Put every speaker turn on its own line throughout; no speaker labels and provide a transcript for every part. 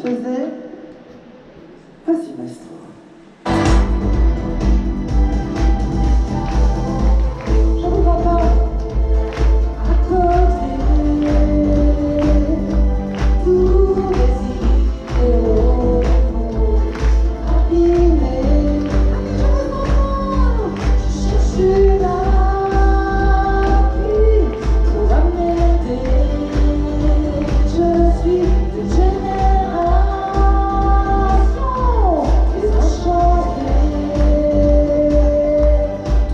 faisais. Vas-y, maestro. Je ne vois pas à côté tous les idéaux abîmés. Je cherche une appui pour m'aider. Je suis une génération désenchantée.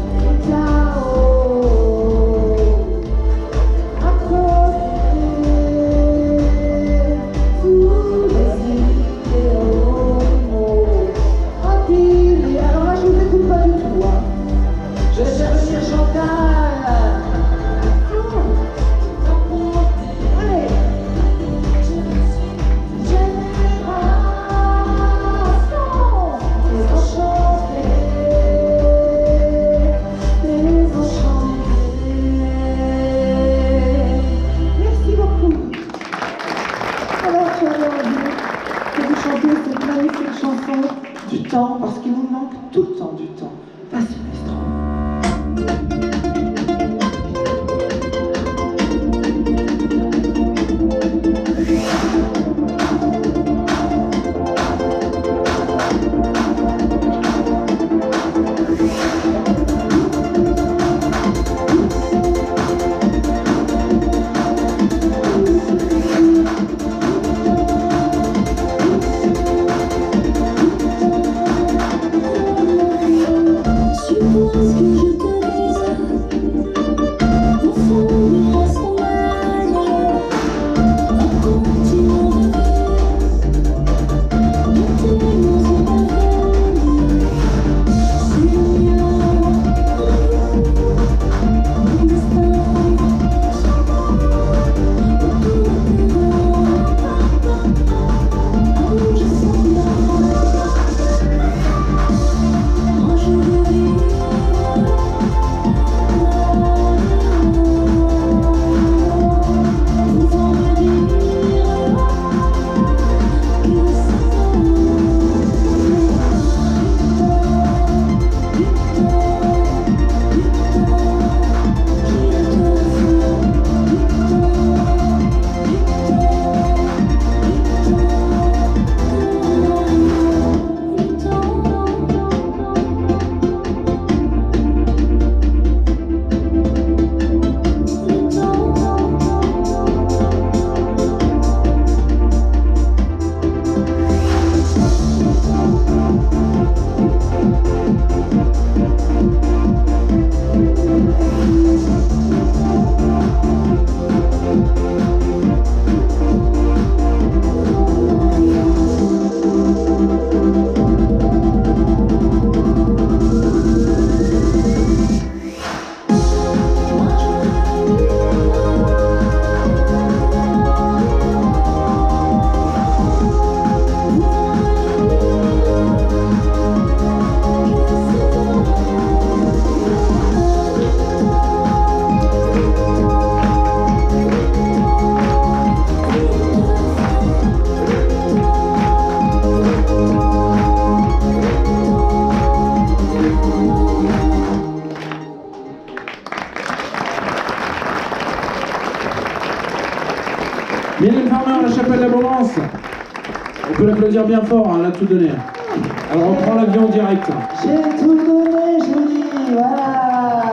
Tout est chaos à côté. Tous les idéaux abîmés. Alors là, je vous écoute pas du tout, hein. Je vais faire venir Chantal. Allez. Je suis une génération désenchantée. Merci beaucoup. Alors, tu avais envie de vous chanter cette magnifique chanson du temps, parce qu'il nous manque tout le temps du temps. Vas-y, maestro.
Mylène Farmer, La Chapelle-la-Beaurance. On peut l'applaudir bien fort, hein, elle a tout donné. Alors on prend l'avion direct.
J'ai tout donné, Julie, voilà.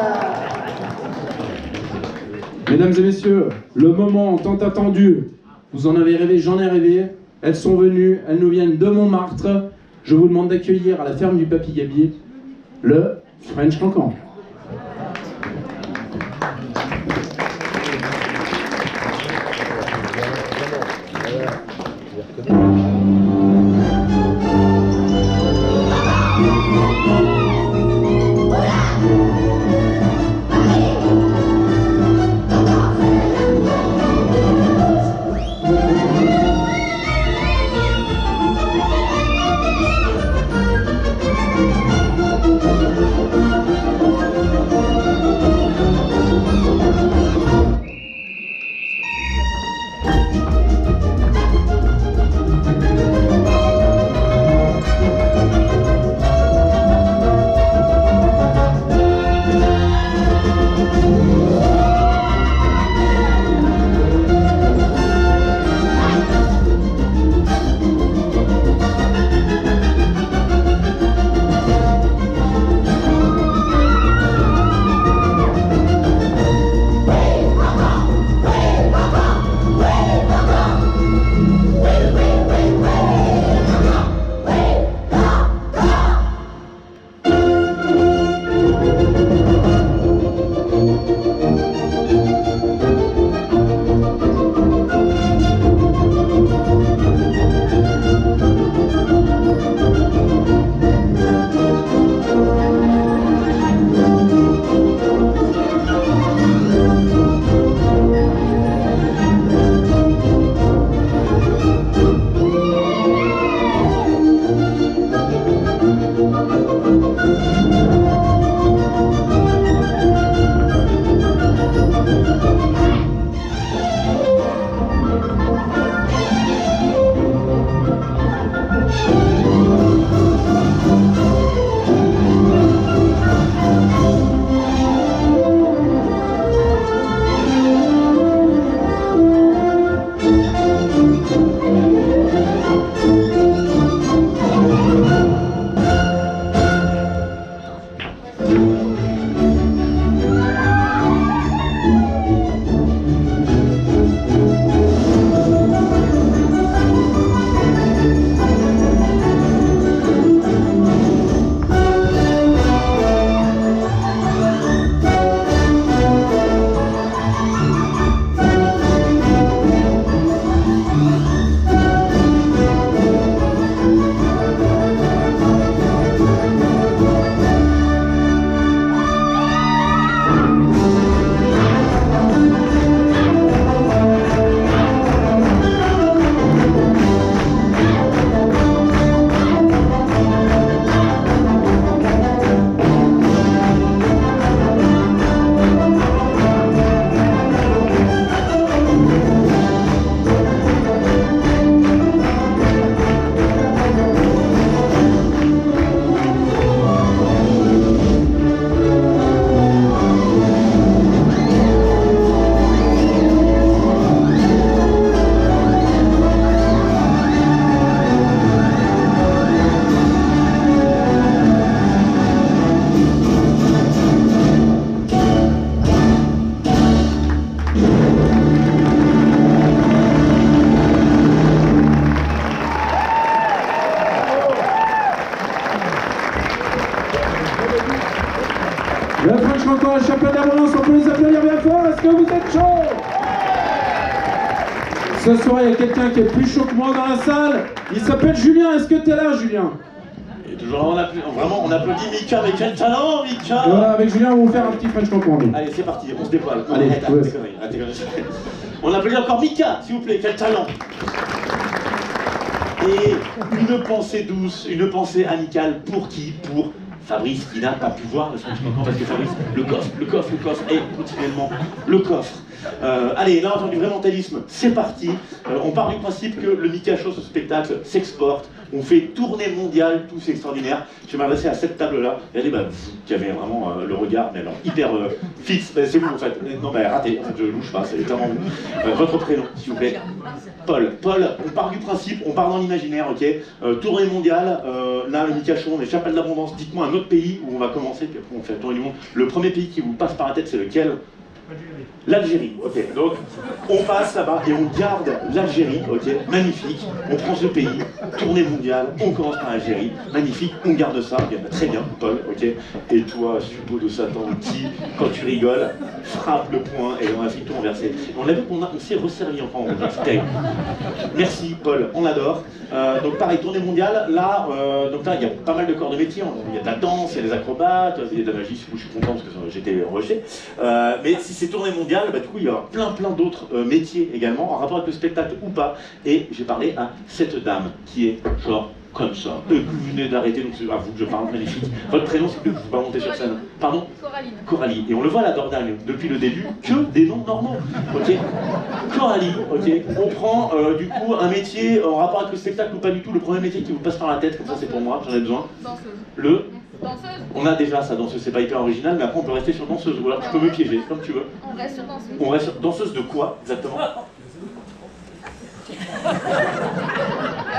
Mesdames et messieurs, le moment tant attendu. Vous en avez rêvé, j'en ai rêvé. Elles sont venues, elles nous viennent de Montmartre. Je vous demande d'accueillir à la ferme du Papy Gabier le French Cancan. le champion d'abondance, on peut les applaudir bien fort. Est-ce que vous êtes chaud? Ce soir, il y a quelqu'un qui est plus chaud que moi dans la salle. Il s'appelle Julien. Est-ce que t'es là, Julien?
Et toujours là, vraiment, on applaudit Mika, mais quel talent, Mika!
Et voilà, avec Julien, on va vous faire un petit French Compromis.
Allez, c'est parti, on se dévoile.
Allez,
arrête,
ouais.
arrête tes conneries. On applaudit encore Mika, s'il vous plaît, quel talent! Et une pensée douce, une pensée amicale pour qui? Pour Fabrice qui n'a pas pu voir le French Compromis parce que Fabrice, le coffre, et continuellement le coffre. Allez, là, on entend du vrai mentalisme, c'est parti. On part du principe que le Mika Show, ce spectacle, s'exporte. On fait tournée mondiale, tout c'est extraordinaire. Je vais m'adresser à cette table-là. Regardez, bah, vous qui avez vraiment le regard, mais alors hyper fixe, bah, c'est vous en fait. Non, bah raté, en fait, je louche pas, c'est tellement vous. Votre prénom, s'il vous plaît. Paul. Paul, on part du principe, on part dans l'imaginaire, ok. Tournée mondiale, là, le Mika Show, on est Chapelle d'Abondance. Dites-moi un autre pays où on va commencer, puis après on fait la tournée du monde. Le premier pays qui vous passe par la tête, c'est lequel? L'Algérie, ok. Donc, on passe là-bas et on garde l'Algérie, ok. Magnifique. On prend ce pays, tournée mondiale, on commence par l'Algérie. Magnifique, on garde ça. Bien, très bien, Paul, ok. Et toi, suppôt de Satan, qui, quand tu rigoles, frappe le poing et on a fait tout renverser. On a vu qu'on s'est resservi encore en c'est terrible. Merci, Paul, on adore. Donc, pareil, tournée mondiale. Là, donc là, il y a pas mal de corps de métier. Il y a de la danse, il y a des acrobates, il y a de la magie. Je suis content parce que j'étais rejeté. Mais si c'est tournée mondiale, bah, du coup, il y aura plein d'autres métiers également, en rapport avec le spectacle ou pas. Et j'ai parlé à cette dame qui est genre comme ça. Et que vous venez d'arrêter, donc c'est à vous que je parle, magnifique. Votre prénom, c'est que vous ne pouvez pas monter sur scène. Pardon?
Coraline.
Coralie. Et on le voit à la Dordagne, depuis le début, que des noms normaux. Ok. Coralie, ok. On prend du coup un métier en rapport avec le spectacle ou pas du tout. Le premier métier qui vous passe par la tête, comme ça c'est pour moi, j'en ai besoin.
Danseuse.
Le
Danseuse.
On a déjà ça, danseuse, c'est pas hyper original, mais après on peut rester sur danseuse, ou alors tu peux me piéger, comme tu veux.
On reste sur danseuse.
On reste sur danseuse de quoi, exactement?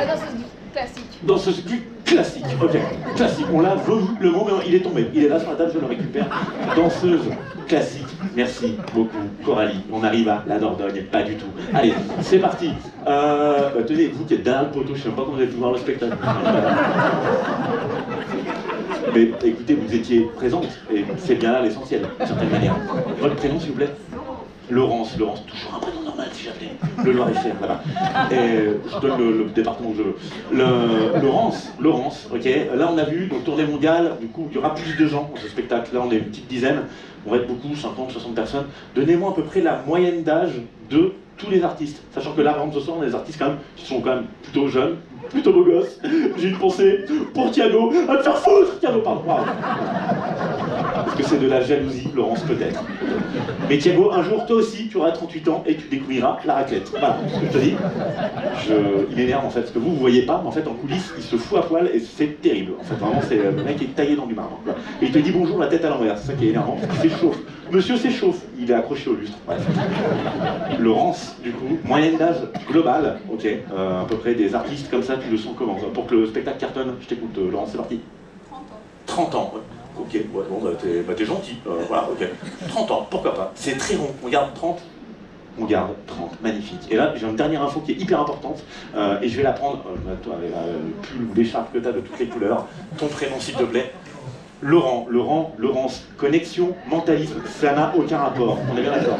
Danseuse classique.
Danseuse classique, ok. Classique, on l'a vomi, le mot, mais il est tombé. Il est là sur la table, je le récupère. Danseuse classique, merci beaucoup, Coralie. On arrive à la Dordogne, pas du tout. Allez, c'est parti. Bah, tenez, vous qui êtes derrière le poteau, je sais même pas comment vous avez pu voir le spectacle. Mais écoutez, vous étiez présente, et c'est bien là l'essentiel, d'une certaine manière. Votre prénom, s'il vous plaît? Laurence, toujours un prénom normal si j'appelais. Le Loir-et-Cher, là-bas. Et je donne le département que je veux. Laurence, ok. Là, on a vu, donc tournée mondiale, du coup, il y aura plus de gens dans ce spectacle. Là, on est une petite dizaine. On va être beaucoup, 50, 60 personnes. Donnez-moi à peu près la moyenne d'âge de tous les artistes. Sachant que là, par exemple, ce soir, on a des artistes quand même qui sont quand même plutôt jeunes, plutôt beaux gosses. J'ai une pensée pour Thiago. À te faire foutre, Thiago, pardon. Est-ce que c'est de la jalousie, Laurence, peut-être? Mais Thiago, un jour, toi aussi, tu auras 38 ans et tu découvriras la raclette. Voilà ce que je te dis. Il m'énerve en fait, parce que vous voyez pas, mais en fait, en coulisses, il se fout à poil et c'est terrible. En fait, vraiment, c'est le mec qui est taillé dans du marbre. Voilà. Et il te dit bonjour la tête à l'envers, c'est ça qui est énervant. Il s'échauffe. Monsieur s'échauffe, il est accroché au lustre. Bref. Laurence, du coup, moyenne d'âge globale, ok, à peu près des artistes comme ça, tu le sens comment? Pour que le spectacle cartonne, je t'écoute, Laurence, c'est parti.
30 ans.
30 ans, ouais. Ok, ouais, bon, t'es gentil, voilà, ok. 30 ans, pourquoi pas? C'est très rond, on garde 30. On garde 30, magnifique. Et là, j'ai une dernière info qui est hyper importante, et je vais la prendre, toi, avec le pull ou l'écharpe que tu as de toutes les couleurs, ton prénom s'il te plaît. Laurence, connexion, mentalisme, ça n'a aucun rapport, on est bien d'accord.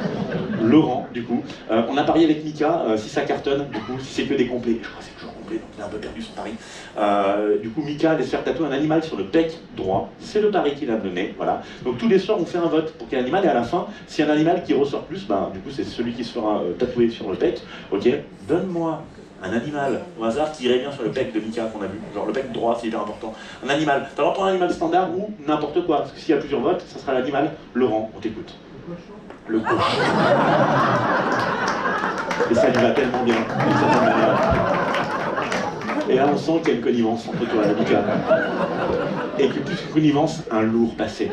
Laurent, du coup, on a parié avec Mika, si ça cartonne, du coup, si c'est que des complets, je crois que c'est toujours complet, donc il a un peu perdu son pari. Du coup, Mika laisse faire tatouer un animal sur le bec droit, c'est le pari qu'il a donné, voilà. Donc tous les soirs, on fait un vote pour quel animal, et à la fin, s'il y a un animal qui ressort plus, bah, du coup, c'est celui qui se fera tatouer sur le bec, ok. Donne-moi un animal au hasard qui irait bien sur le bec de Mika qu'on a vu, genre le bec droit, c'est hyper important. Un animal, t'as le droit de prendre un animal standard ou n'importe quoi, parce que s'il y a plusieurs votes, ça sera l'animal. Laurent, on t'écoute. Le cochon. Et ça lui va tellement bien, d'une certaine manière. Et là, on sent qu'il y a une connivence entre toi et Mika. Et que plus qu'une connivence, un lourd passé.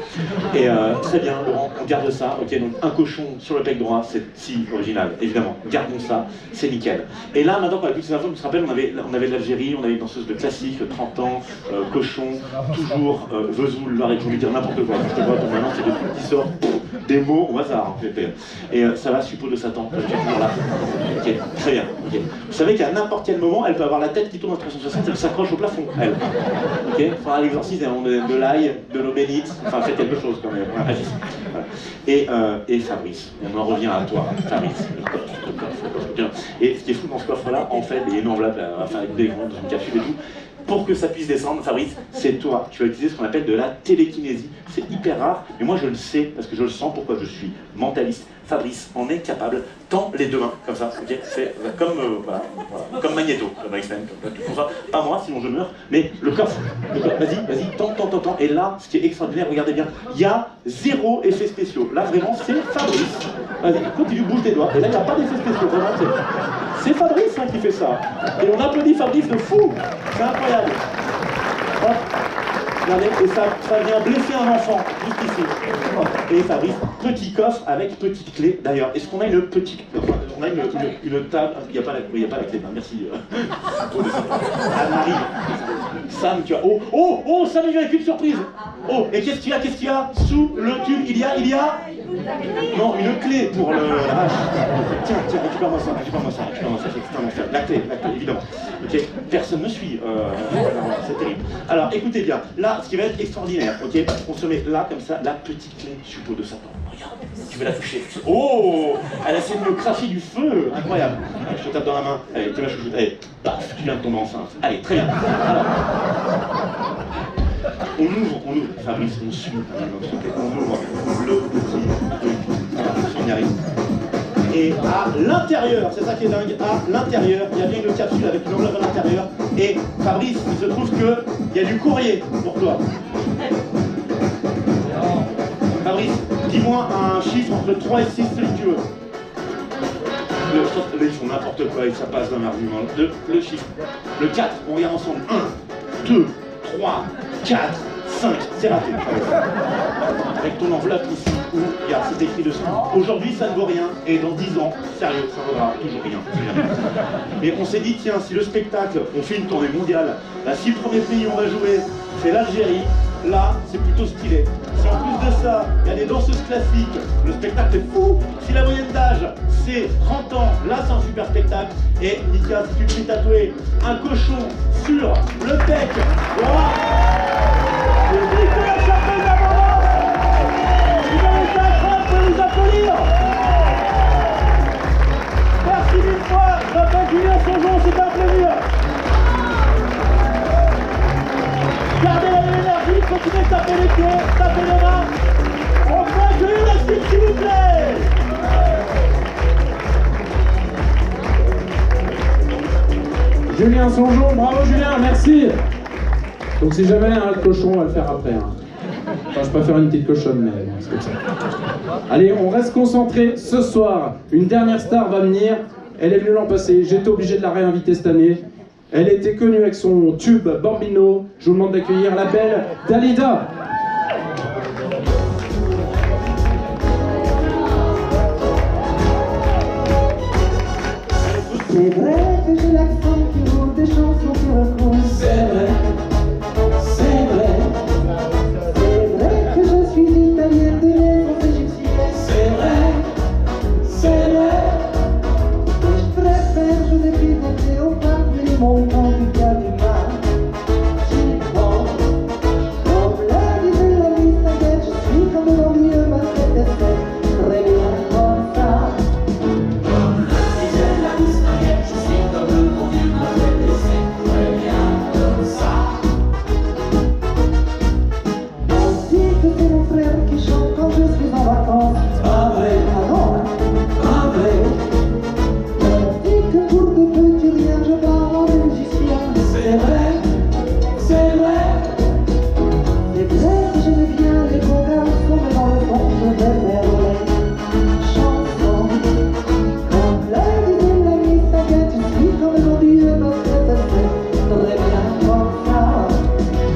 Et très bien, Laurent, on garde ça. Ok, donc un cochon sur le bec droit, c'est si original, évidemment. Gardons ça, c'est nickel. Et là, maintenant, avec toutes ces infos, je me rappelle, on avait de l'Algérie, on avait une danseuse de classique, 30 ans, cochon, toujours, Vesoul, là, et je voulais dire n'importe quoi. Je te vois, donc maintenant, c'est des trucs qui sortent, des mots au hasard, en fait. Et ça va, suppos de Satan, tu es toujours là. Ok, très bien. Ok. Vous savez qu'à n'importe quel moment, elle peut avoir la tête qui tourne à 360 et qui s'accroche au plafond, elle. Ok. Il faudra l'exorcisme de l'ail, de l'eau bénite, enfin faites quelque chose quand même. Agissez. Voilà. Et Fabrice, on en revient à toi, Fabrice, le coffre. Et ce qui est fou dans ce coffre-là, en fait, il y a une enveloppe, enfin avec des grands, dans une capsule et tout. Pour que ça puisse descendre, Fabrice, c'est toi. Tu vas utiliser ce qu'on appelle de la télékinésie. C'est hyper rare, mais moi je le sais, parce que je le sens, pourquoi je suis mentaliste. Fabrice en est capable, tend les deux mains, comme ça, ok. C'est comme, voilà, comme Magneto, comme X-Men, comme ça. Pas moi, sinon je meurs, mais le coffre. Vas-y, tend. Et là, ce qui est extraordinaire, regardez bien, il y a 0 effets spéciaux. Là, vraiment, c'est Fabrice. Vas-y, continue, bouge tes doigts. Et là, il n'y a pas d'effets spéciaux, vraiment, c'est Fabrice qui fait ça. Et on applaudit Fabrice de fou. C'est incroyable. Hop. Regardez, et ça vient blesser un enfant, juste ici. Et Fabrice, petit coffre avec petite clé. D'ailleurs, est-ce qu'on a une petite... On a une table... Il n'y a pas la clé, ben, merci. Anne-Marie. Sam, tu as... Oh, Sam, il vient avec une surprise. Oh, et qu'est-ce qu'il y a sous le tube? Il y a... Non, une clé pour le... la vache. Tiens, récupère-moi ça, c'est extrêmement faible. La clé, évidemment. Ok, personne ne suit. C'est terrible. Alors, écoutez bien, là, ce qui va être extraordinaire, ok, on se met là, comme ça, la petite clé sur le dos de Satan. Regarde, tu veux la toucher. Oh, elle a essayé de me cracher du feu. Incroyable. Allez, je te tape dans la main. Allez, tu vas chouchoute. Allez, paf, tu viens de tomber enceinte. Allez, très bien. Alors, on ouvre, Fabrice, on suit, on ouvre le petit truc, on y arrive. Et à l'intérieur, c'est ça qui est dingue, à l'intérieur, il y a bien une capsule avec une enveloppe à l'intérieur, et Fabrice, il se trouve qu'il y a du courrier pour toi. Fabrice, dis-moi un chiffre entre 3 et 6, celui que tu veux. Ils font n'importe quoi, et ça passe d'un argument. Le chiffre. Le 4, on regarde ensemble. 1, 2, 3, 4, 5, c'est raté. Avec ton enveloppe ici, où regarde, c'est écrit dessus. Aujourd'hui, ça ne vaut rien, et dans 10 ans, sérieux, ça vaudra toujours rien. Mais on s'est dit, tiens, si le spectacle, on fait une tournée mondiale, si le premier pays où on va jouer, c'est l'Algérie, là, c'est plutôt stylé. Si en plus de ça, il y a des danseuses classiques, le spectacle est fou. Si la moyenne d'âge, c'est 30 ans, là, c'est un super spectacle. Et Nika, si tu te fais tatouer un cochon sur le bec, voilà. Public de la chapelle d'abondance, vous avez été incroyable de nous applaudir. Merci mille fois, je m'appelle Julien Songeon, c'est un plaisir. Gardez la même énergie, continuez de taper les pieds, taper les mains. On peut accueillir la suite, s'il vous plaît.
Julien Songeon, bravo Julien, merci. Donc si jamais un cochon, on va le faire après. Hein. Enfin, je préfère une petite cochonne, mais c'est comme ça. Allez, on reste concentré. Ce soir, une dernière star va venir. Elle est venue l'an passé, j'étais obligé de la réinviter cette année. Elle était connue avec son tube Bambino. Je vous demande d'accueillir la belle Dalida.
C'est vrai que j'ai l'accent